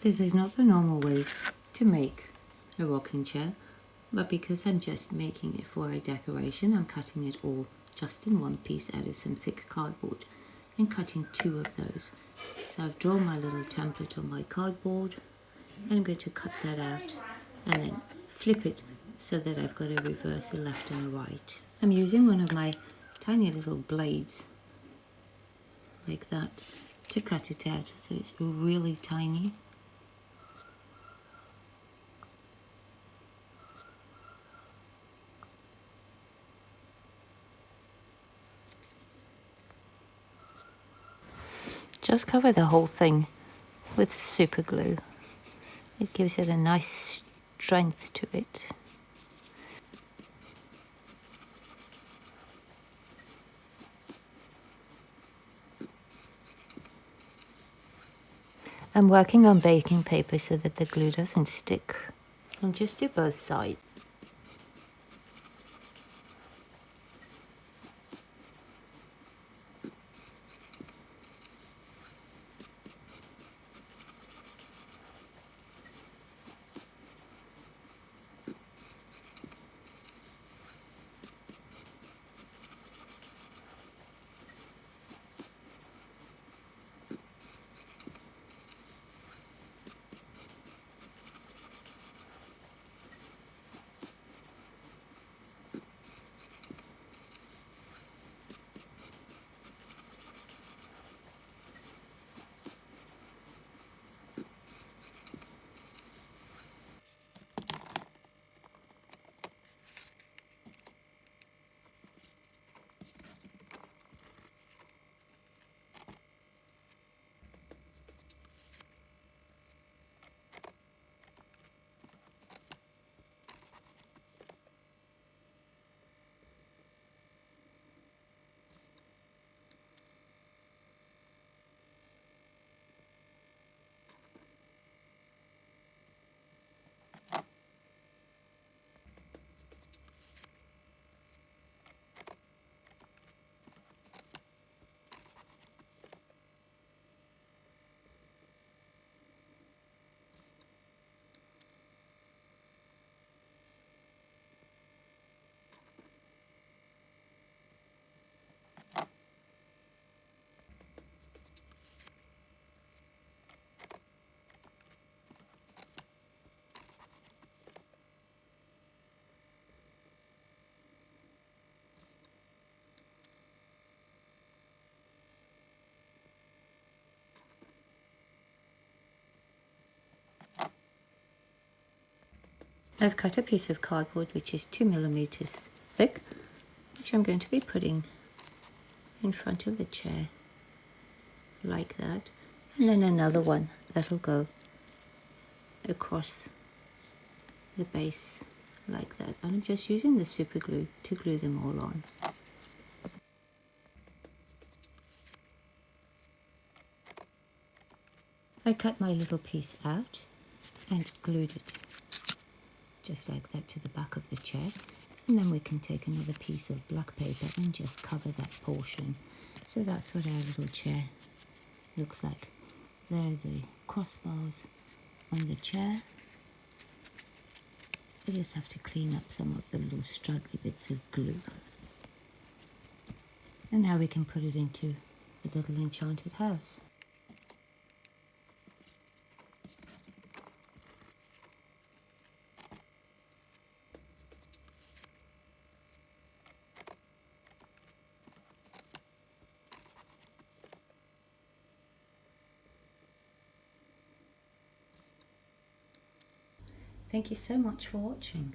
This is not the normal way to make a rocking chair, but because I'm just making it for a decoration, I'm cutting it all just in one piece out of some thick cardboard and cutting 2 of those. So I've drawn my little template on my cardboard and I'm going to cut that out and then flip it so that I've got a reverse, a left and a right. I'm using one of my tiny little blades like that to cut it out, so it's really tiny. Just cover the whole thing with super glue. It gives it a nice strength to it. I'm working on baking paper so that the glue doesn't stick. I'll just do both sides. I've cut a piece of cardboard which is 2 millimeters thick, which I'm going to be putting in front of the chair like that, and then another one that'll go across the base like that, and I'm just using the super glue to glue them all on. I cut my little piece out and glued it just like that to the back of the chair, and then we can take another piece of black paper and just cover that portion. So that's what our little chair looks like. There are the crossbars on the chair. I just have to clean up some of the little straggly bits of glue. And now we can put it into the little enchanted house. Thank you so much for watching.